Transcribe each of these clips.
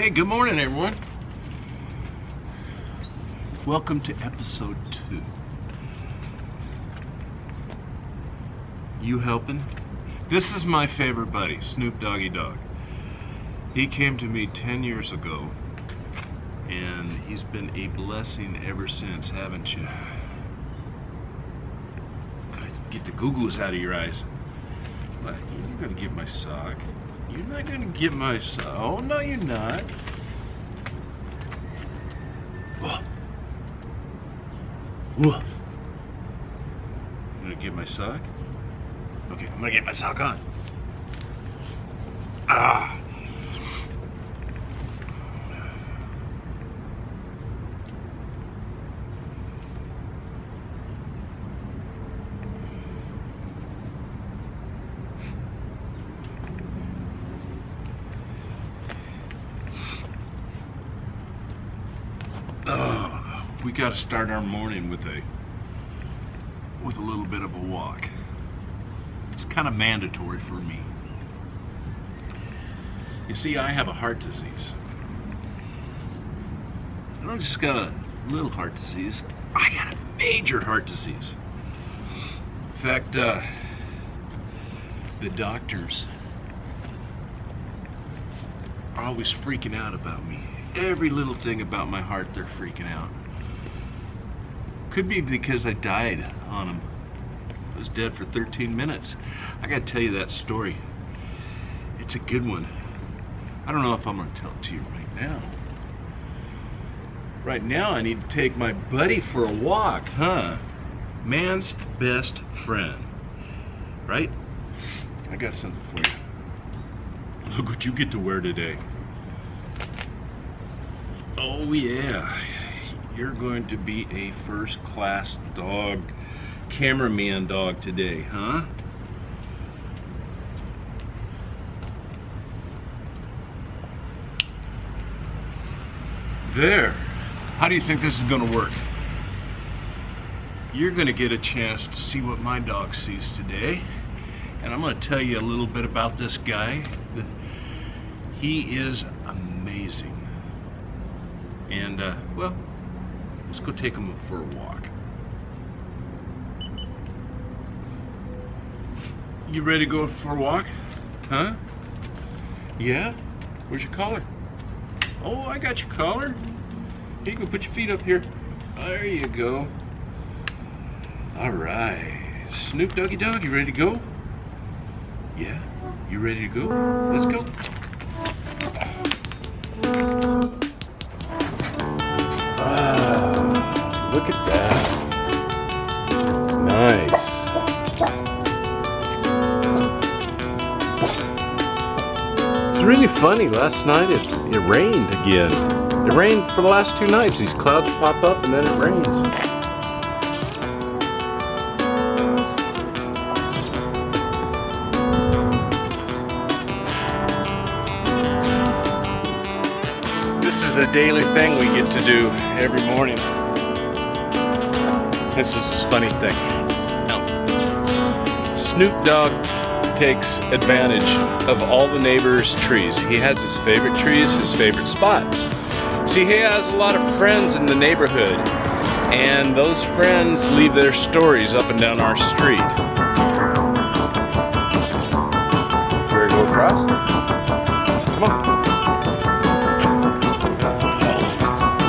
Hey, good morning, everyone. Welcome to episode 2. You helping? This is my favorite buddy, Snoop Doggie Dog. He came to me 10 years ago, and he's been a blessing ever since, haven't you? God, get the googles out of your eyes. What? You're gonna get my sock. You're not gonna get my sock. Oh, no, you're not. Whoa. Whoa. You gonna get my sock? Okay, I'm gonna get my sock on. Ah. Oh, we got to start our morning with a little bit of a walk. It's kind of mandatory for me. You see, I have a heart disease. I don't just got a little heart disease. I got a major heart disease. In fact, the doctors are always freaking out about me. Every little thing about my heart, they're freaking out. Could be because I died on them. I was dead for 13 minutes. I gotta tell you that story. It's a good one. I don't know if I'm gonna tell it to you right now. Right now, I need to take my buddy for a walk, huh? Man's best friend, right? I got something for you. Look what you get to wear today. Oh yeah, you're going to be a first-class dog, cameraman dog today, huh? There. How do you think this is going to work? You're going to get a chance to see what my dog sees today, and I'm going to tell you a little bit about this guy. He is amazing. And, well, let's go take him for a walk. You ready to go for a walk? Huh? Yeah? Where's your collar? Oh, I got your collar. Here, you can put your feet up here. There you go. All right. Snoop Doggie Dog, you ready to go? Yeah? You ready to go? Let's go. Look at that. Nice. It's really funny. Last night it rained again. It rained for the last 2 nights. These clouds pop up and then it rains. This is a daily thing we get to do every morning. This is a funny thing. Now, Snoop Dogg takes advantage of all the neighbors' trees. He has his favorite trees, his favorite spots. See, he has a lot of friends in the neighborhood, and those friends leave their stories up and down our street. Ready to go across? Come on.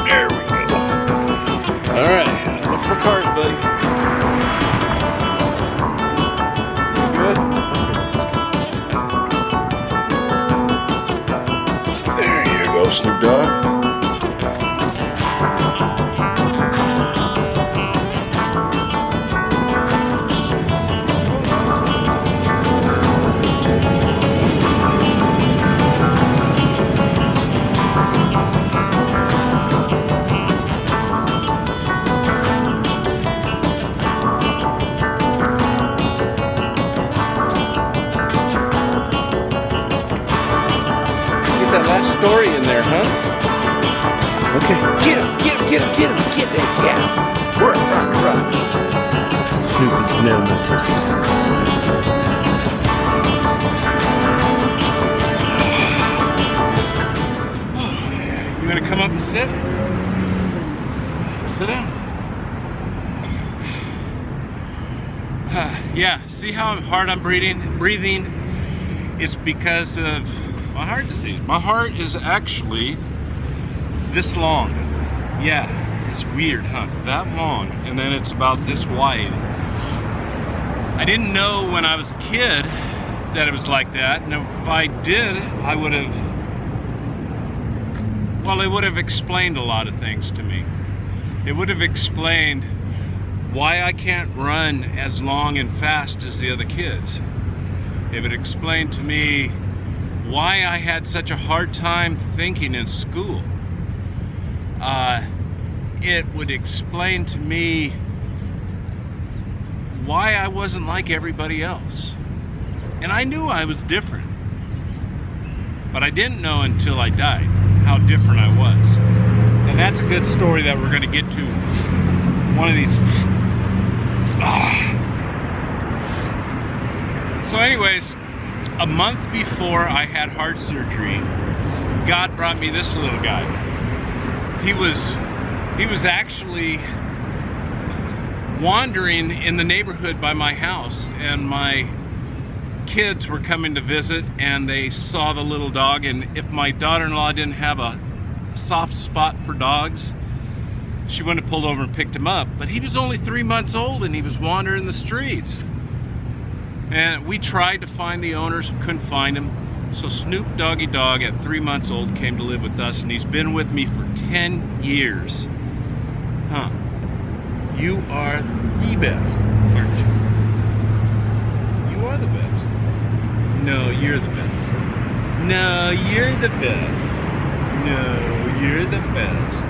There we go. All right, look for cars, buddy. Good? There you go, Snoop Dogg. That last story in there, huh? Okay. Get him, get him, get him, get him, get that cat. We're rough. Snoopy's nemesis. sit. Sit down. Yeah, see how hard I'm breathing? It's because of my heart disease. My heart is actually this long. Yeah, it's weird, huh? That long, and then it's about this wide. I didn't know when I was a kid that it was like that, and if I did, I would have, well, it would have explained a lot of things to me. It would have explained why I can't run as long and fast as the other kids. It would explain to me why I had such a hard time thinking in school. It would explain to me why I wasn't like everybody else. And I knew I was different, but I didn't know until I died how different I was. And that's a good story that we're going to get to one of these. So anyways, a month before I had heart surgery, God brought me this little guy. He was actually wandering in the neighborhood by my house, and my kids were coming to visit, and they saw the little dog, and if my daughter-in-law didn't have a soft spot for dogs, she wouldn't have pulled over and picked him up. But he was only 3 months old, and he was wandering the streets. And we tried to find the owners, couldn't find him. So Snoop Doggie Dog at 3 months old came to live with us, and he's been with me for 10 years. Huh. You are the best, aren't you? You are the best. No, you're the best. No, you're the best. No, you're the best.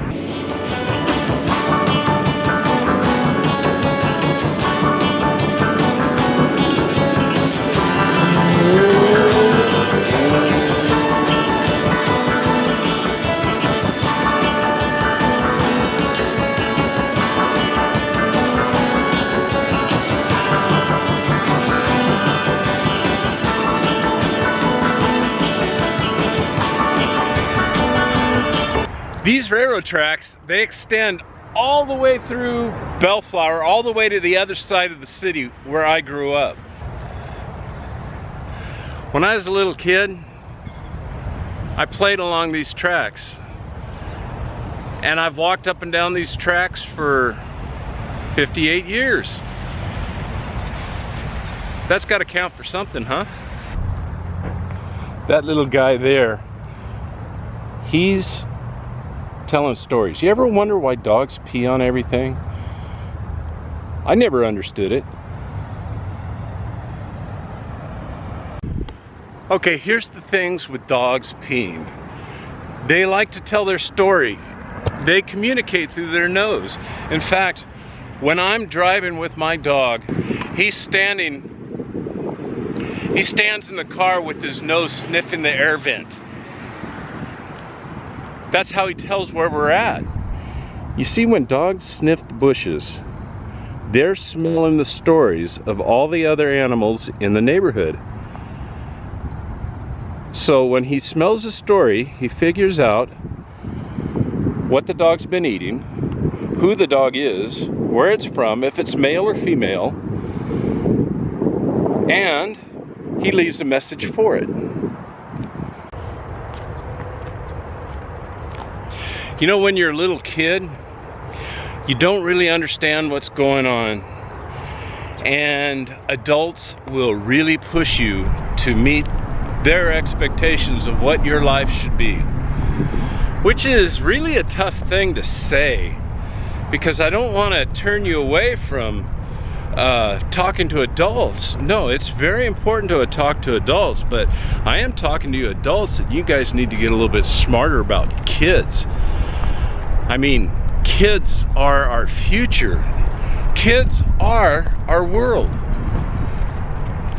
These railroad tracks, they extend all the way through Bellflower, all the way to the other side of the city where I grew up. When I was a little kid, I played along these tracks. And I've walked up and down these tracks for 58 years. That's got to count for something, huh? That little guy there, he's telling stories. You ever wonder why dogs pee on everything? I never understood it. Okay, here's the things with dogs peeing. They like to tell their story. They communicate through their nose. In fact, when I'm driving with my dog, he stands in the car with his nose sniffing the air vent. That's how he tells where we're at. You see, when dogs sniff the bushes, they're smelling the stories of all the other animals in the neighborhood. So when he smells a story, he figures out what the dog's been eating, who the dog is, where it's from, if it's male or female, and he leaves a message for it. You know, when you're a little kid, you don't really understand what's going on, and adults will really push you to meet their expectations of what your life should be, which is really a tough thing to say, because I don't want to turn you away from talking to adults. No, it's very important to talk to adults, but I am talking to you adults that you guys need to get a little bit smarter about kids. I mean, kids are our future. Kids are our world.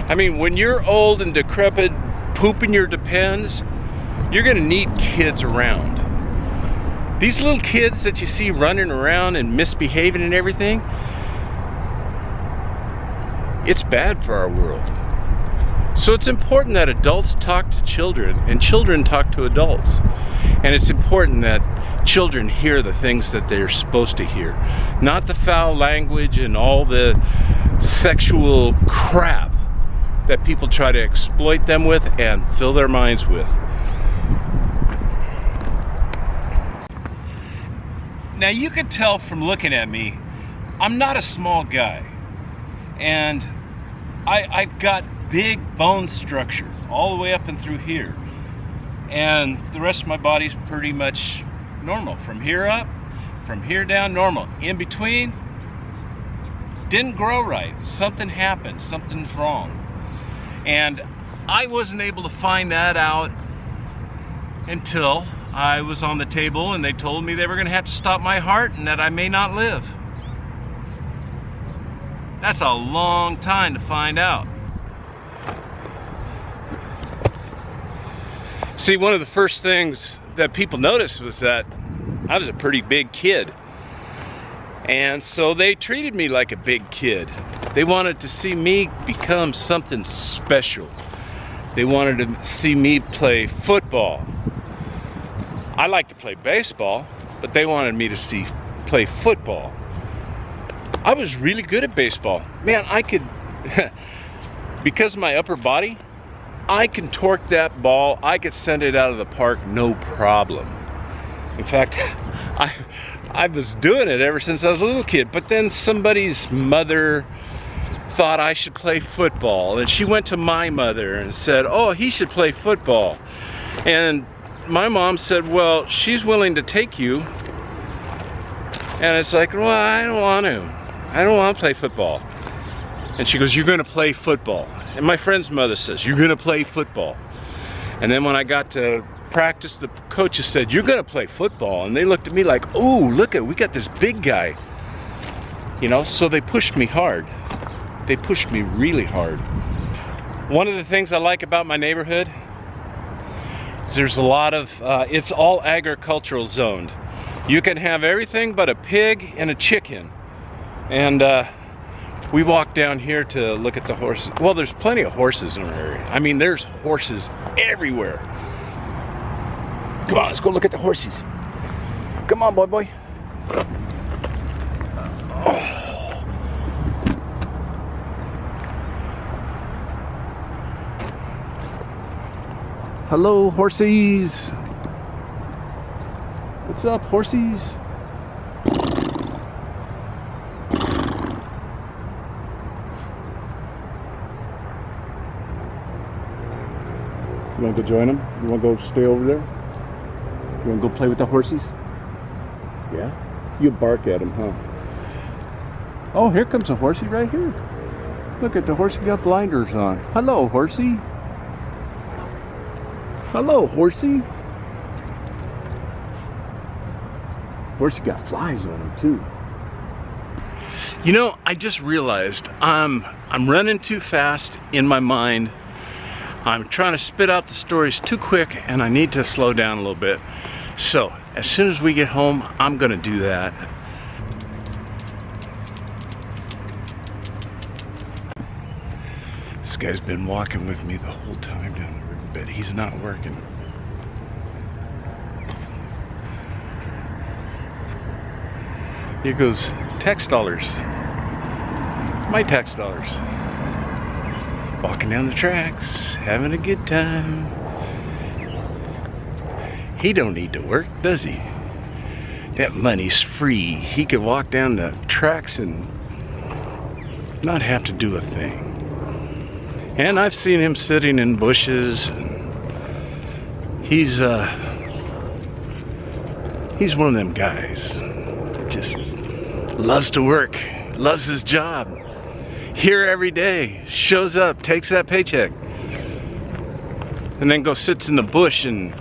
I mean, when you're old and decrepit, pooping your depends, you're gonna need kids around. These little kids that you see running around and misbehaving and everything, it's bad for our world. So it's important that adults talk to children and children talk to adults. And it's important that children hear the things that they're supposed to hear. Not the foul language and all the sexual crap that people try to exploit them with and fill their minds with. Now you can tell from looking at me, I'm not a small guy. And I've got big bone structure all the way up and through here. And the rest of my body's pretty much normal. From here up, from here down, normal. In between, didn't grow right. Something happened, something's wrong. And I wasn't able to find that out until I was on the table and they told me they were gonna have to stop my heart and that I may not live. That's a long time to find out. See, one of the first things that people noticed was that I was a pretty big kid. And so they treated me like a big kid. They wanted to see me become something special. They wanted to see me play football. I like to play baseball, but they wanted me to play football. I was really good at baseball. Man, I could, because of my upper body, I can torque that ball. I could send it out of the park, no problem. In fact, I was doing it ever since I was a little kid, but then somebody's mother thought I should play football, and she went to my mother and said, oh, he should play football. And my mom said, well, she's willing to take you. And it's like, well, I don't want to play football. And she goes, you're going to play football. And my friend's mother says, you're going to play football. And then when I got to practice, the coaches said, you're going to play football. And they looked at me like, oh, look we got this big guy. You know, so they pushed me hard. They pushed me really hard. One of the things I like about my neighborhood is there's a lot of, it's all agricultural zoned. You can have everything but a pig and a chicken. And we walked down here to look at the horses. Well, there's plenty of horses in our area. I mean, there's horses everywhere. Come on, let's go look at the horses. Come on, boy. Oh. Hello, horsies. What's up, horsies? You want to go join them? You want to go stay over there? You want to go play with the horses? Yeah? You bark at them, huh? Oh, here comes a horsey right here. Look at the horsey got blinders on. Hello, horsey. Hello, horsey. Horsey got flies on him too. You know, I just realized I'm running too fast in my mind. I'm trying to spit out the stories too quick, and I need to slow down a little bit. So, as soon as we get home, I'm gonna do that. This guy's been walking with me the whole time down the riverbed. He's not working. Here goes tax dollars. My tax dollars. Walking down the tracks, having a good time. He don't need to work, does he? That money's free. He could walk down the tracks and not have to do a thing. And I've seen him sitting in bushes. He's one of them guys that just loves to work, loves his job. Here every day, shows up, takes that paycheck, and then goes sits in the bush and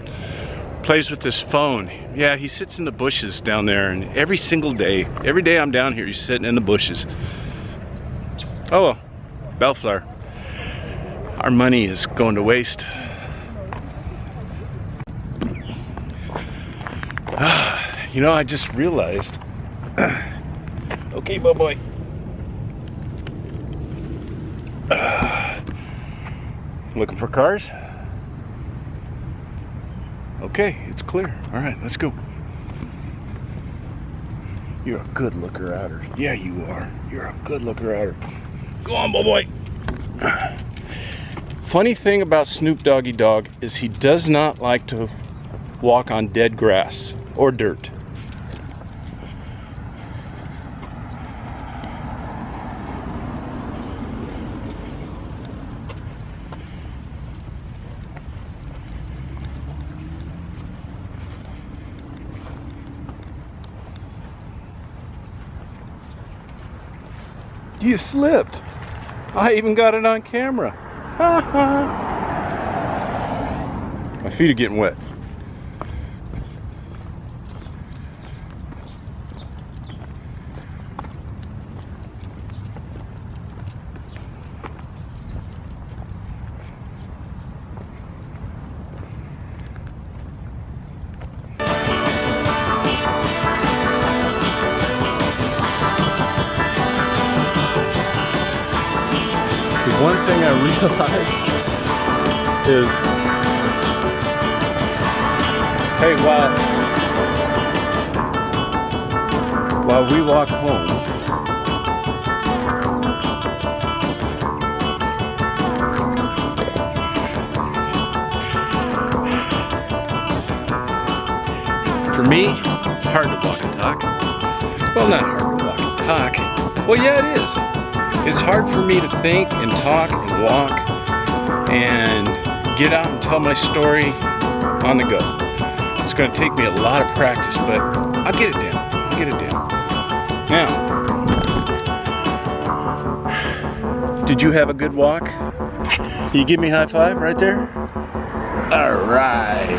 plays with his phone. Yeah, he sits in the bushes down there, and every single day, every day I'm down here, he's sitting in the bushes. Oh, bellflower. Our money is going to waste. You know, I just realized. Okay, boy. Looking for cars? Okay, it's clear. All right, let's go. You're a good looker outer. Yeah, you are. You're a good looker outer. Go on, boy. Funny thing about Snoop Doggie Dog is he does not like to walk on dead grass or dirt. You slipped. I even got it on camera. My feet are getting wet. One thing I realized is, hey, while we walk home, for me, it's hard to walk and talk. Well, not hard to walk and talk. Well, yeah, it is. It's hard for me to think and talk and walk and get out and tell my story on the go. It's going to take me a lot of practice, but I'll get it down. I'll get it down. Now, did you have a good walk? Can you give me a high five right there? All right.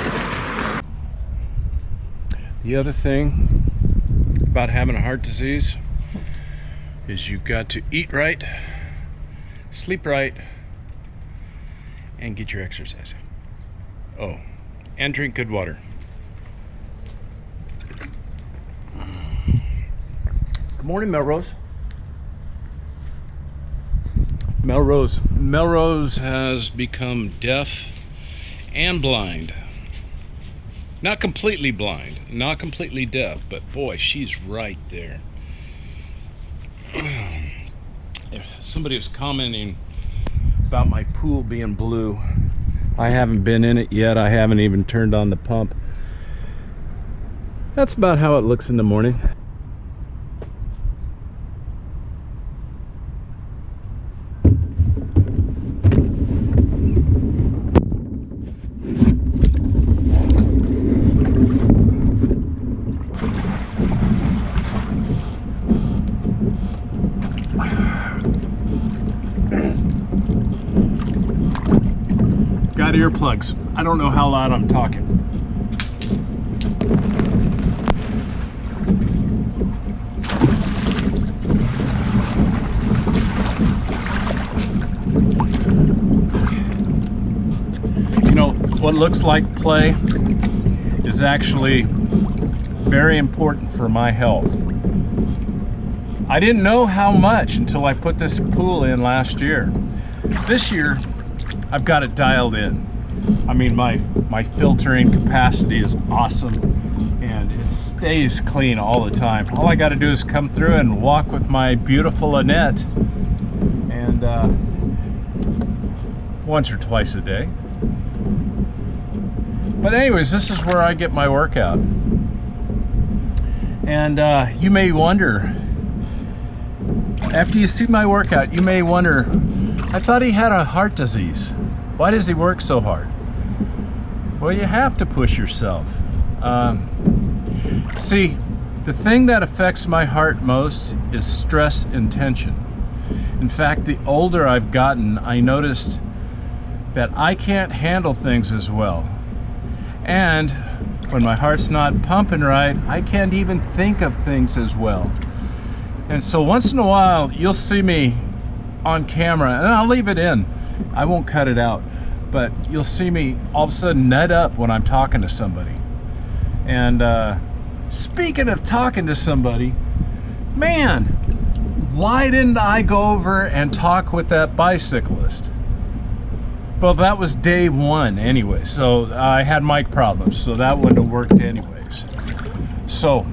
The other thing about having a heart disease is you've got to eat right, sleep right, and get your exercise. Oh, and drink good water. Good morning, Melrose. Melrose has become deaf and blind. Not completely blind, not completely deaf, but boy, she's right there. Somebody was commenting about my pool being blue. I haven't been in it yet. I haven't even turned on the pump. That's about how it looks in the morning. Got earplugs. I don't know how loud I'm talking. You know, what looks like play is actually very important for my health. I didn't know how much until I put this pool in last year. This year, I've got it dialed in. I mean, my filtering capacity is awesome and it stays clean all the time. All I got to do is come through and walk with my beautiful Annette, and once or twice a day. But anyways, this is where I get my workout. And you may wonder, after you see my workout, you may wonder, I thought he had a heart disease. Why does he work so hard? Well, you have to push yourself. See, the thing that affects my heart most is stress and tension. In fact, the older I've gotten, I noticed that I can't handle things as well. And when my heart's not pumping right, I can't even think of things as well. And so once in a while, you'll see me on camera, and I'll leave it in. I won't cut it out. But you'll see me all of a sudden nut up when I'm talking to somebody. And speaking of talking to somebody, man, why didn't I go over and talk with that bicyclist? Well, that was day one anyway, so I had mic problems, so that wouldn't have worked anyways. So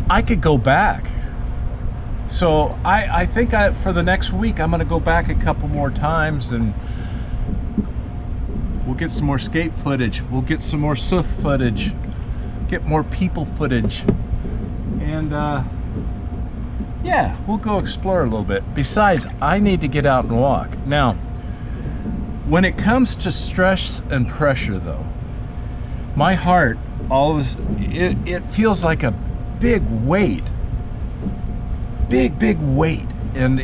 I could go back. So I think for the next week I'm going to go back a couple more times, and we'll get some more skate footage, we'll get some more surf footage, get more people footage, and yeah, we'll go explore a little bit. Besides, I need to get out and walk. Now, when it comes to stress and pressure though, my heart always, it feels like a big weight, big weight, and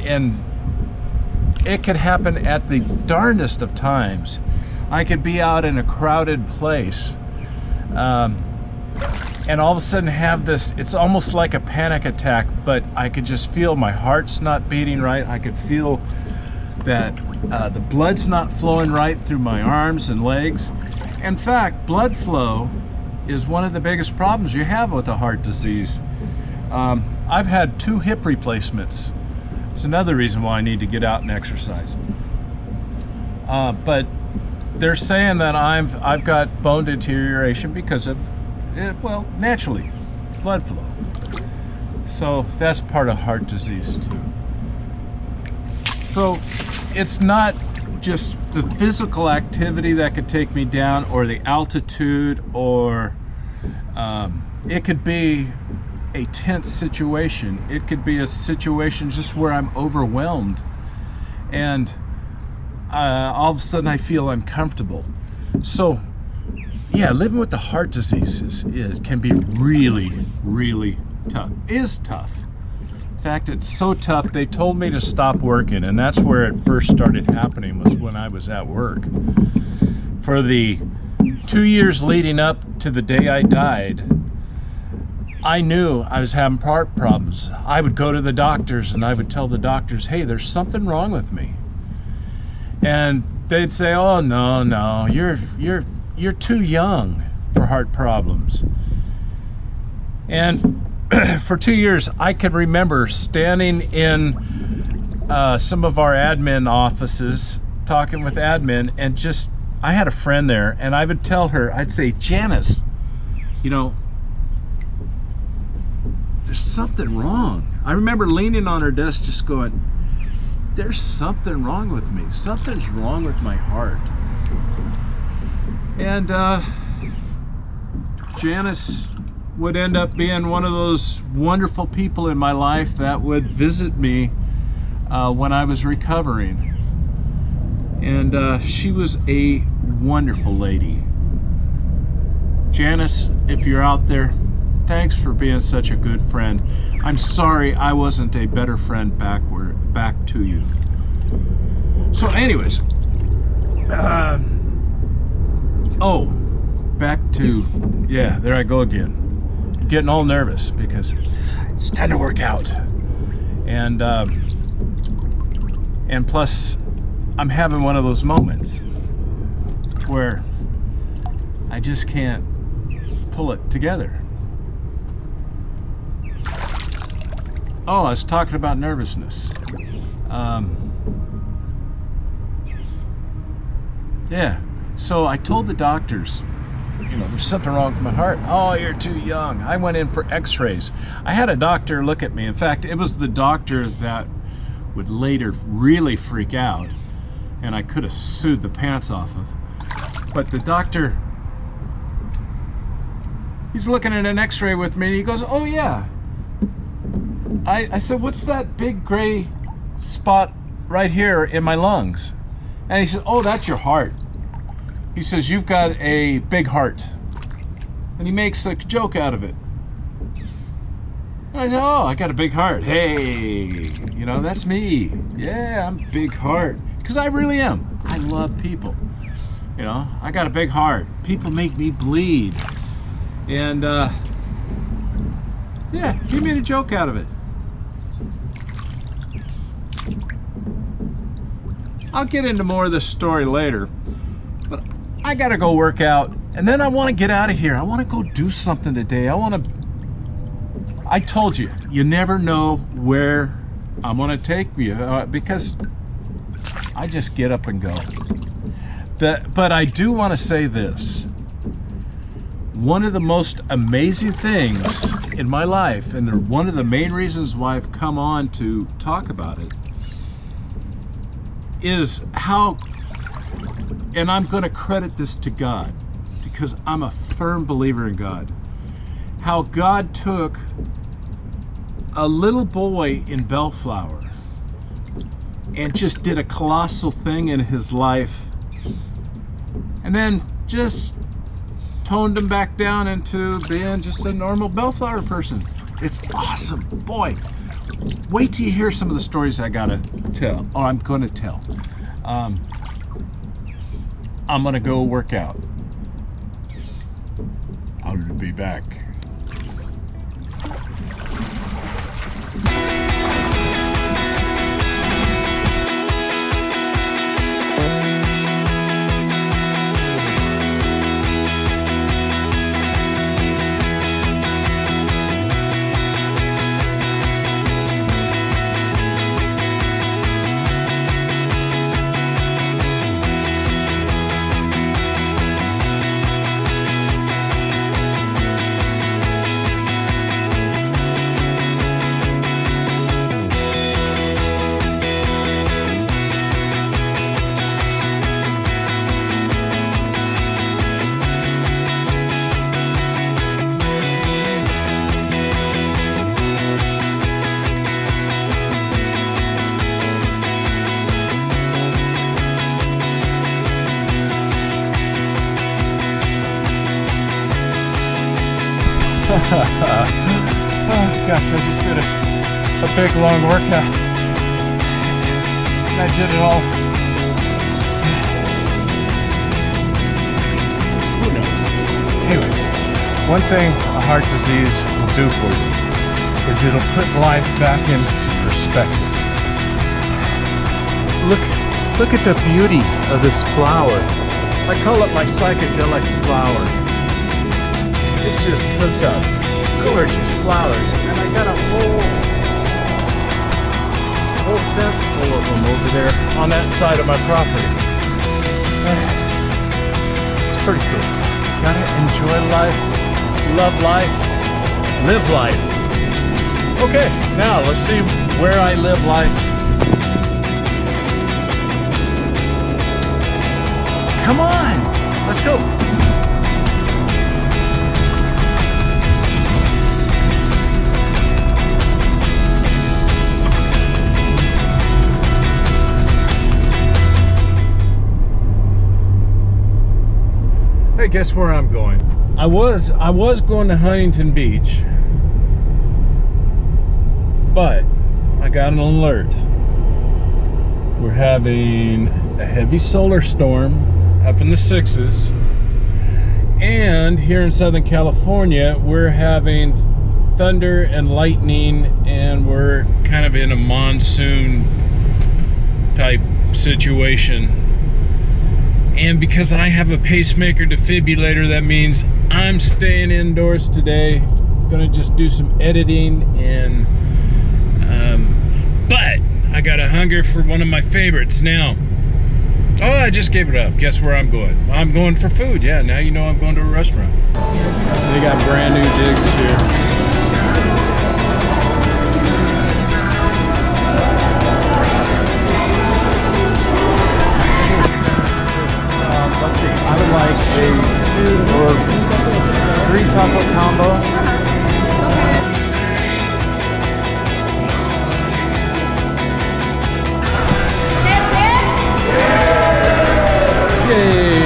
it could happen at the darndest of times. I could be out in a crowded place, and all of a sudden have this, it's almost like a panic attack, but I could just feel my heart's not beating right. I could feel that the blood's not flowing right through my arms and legs. In fact, blood flow is one of the biggest problems you have with a heart disease. I've had 2 hip replacements. It's another reason why I need to get out and exercise. But they're saying that I've got bone deterioration because of, well, naturally, blood flow. So that's part of heart disease too. So it's not just the physical activity that could take me down, or the altitude, or it could be a tense situation. It could be a situation just where I'm overwhelmed, and all of a sudden I feel uncomfortable. So yeah, living with the heart disease can be really tough. Is tough. In fact, it's so tough they told me to stop working, and that's where it first started happening, was when I was at work. For the 2 years leading up to the day I died, I knew I was having heart problems. I would go to the doctors and I would tell the doctors, hey, there's something wrong with me. And they'd say, oh, no, you're too young for heart problems. And for 2 years, I could remember standing in some of our admin offices, talking with admin, and just, I had a friend there, and I would tell her, I'd say, Janice, you know, there's something wrong. I remember leaning on her desk just going, there's something wrong with me. Something's wrong with my heart. And Janice would end up being one of those wonderful people in my life that would visit me when I was recovering. And she was a wonderful lady. Janice, if you're out there, thanks for being such a good friend. I'm sorry I wasn't a better friend back to you. So anyways, oh, back to, yeah, there I go again. Getting all nervous because it's time to work out. And plus, I'm having one of those moments where I just can't pull it together. Oh, I was talking about nervousness. Yeah, so I told the doctors, you know, there's something wrong with my heart. Oh, you're too young. I went in for x-rays. I had a doctor look at me. In fact, it was the doctor that would later really freak out, and I could have sued the pants off of. But the doctor, he's looking at an x-ray with me, and he goes, oh yeah. I said, what's that big gray spot right here in my lungs? And he said, oh, that's your heart. He says, you've got a big heart. And he makes a joke out of it. And I said, oh, I got a big heart. Hey, you know, that's me. Yeah, I'm big heart. Because I really am. I love people. You know, I got a big heart. People make me bleed. And, yeah, he made a joke out of it. I'll get into more of this story later, but I gotta go work out, and then I want to get out of here. I want to go do something today. I told you, you never know where I'm gonna take you, because I just get up and go. But I do want to say this. One of the most amazing things in my life, and one of the main reasons why I've come on to talk about it, is how, and I'm going to credit this to God, because I'm a firm believer in God, how God took a little boy in Bellflower and just did a colossal thing in his life, and then just toned him back down into being just a normal Bellflower person. It's awesome. Boy, wait till you hear some of the stories I gotta tell, or I'm gonna tell. I'm gonna go work out. I'll be back. Oh gosh, I just did a big long workout. And I did it all. Who knows? Anyways, one thing a heart disease will do for you is it'll put life back into perspective. Look at the beauty of this flower. I call it my psychedelic flower. It just puts out gorgeous flowers, and I got a whole fence full of them over there on that side of my property. It's pretty cool. Gotta enjoy life, love life, live life. Okay, now let's see where I live life. Come on, let's go. Hey, guess where I'm going? I was going to Huntington Beach, but I got an alert. We're having a heavy solar storm up in the 6s, and here in Southern California we're having thunder and lightning, and we're kind of in a monsoon type situation. And because I have a pacemaker defibrillator, that means I'm staying indoors today. Gonna just do some editing, and but I got a hunger for one of my favorites now. Oh, I just gave it up. Guess where I'm going? I'm going for food. Yeah, now you know I'm going to a restaurant. They got brand new digs here. Let's see, I would like a 2 or 3 taco combo. Yay!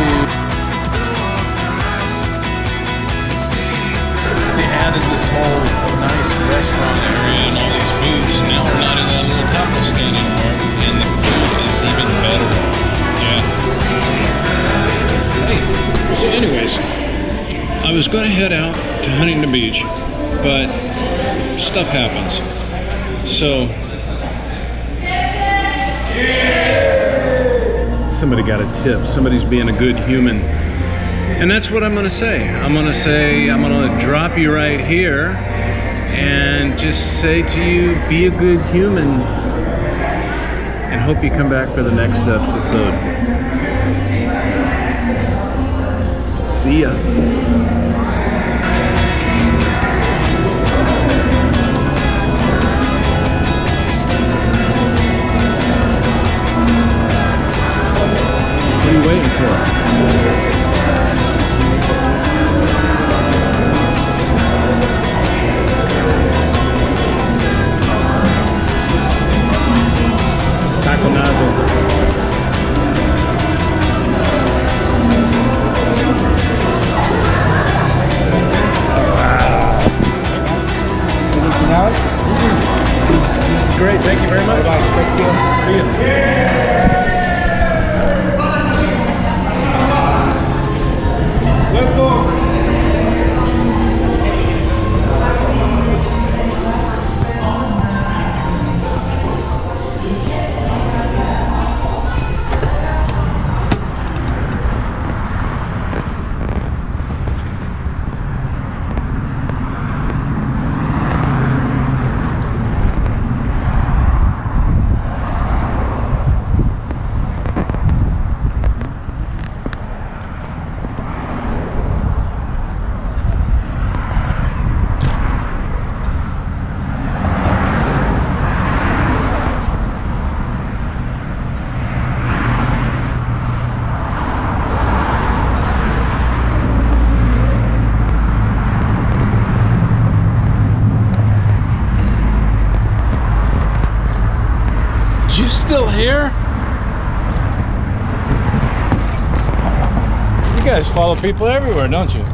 They added this whole nice restaurant area and all these booths, and now we're not in that little taco stand anymore, and the food is even better. Yeah. Hey, anyways, I was going to head out to Huntington Beach, but stuff happens. So somebody got a tip. Somebody's being a good human. And that's what I'm going to say. I'm going to drop you right here and just say to you, be a good human. and hope you come back for the next episode. See ya. What are you waiting for? Taco nozzle. This is great. Thank you very much. Thank you. See you. Let's go. You still here? You guys follow people everywhere, don't you?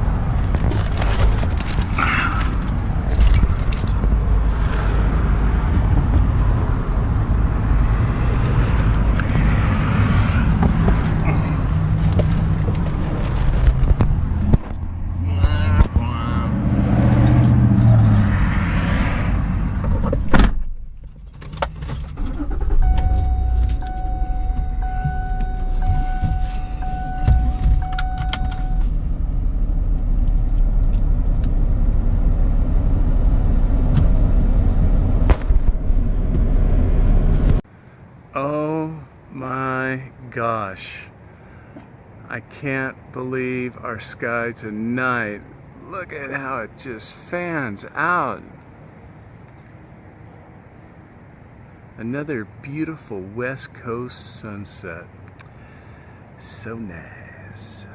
Oh my gosh, I can't believe our sky tonight. Look at how it just fans out. Another beautiful West Coast sunset. So nice.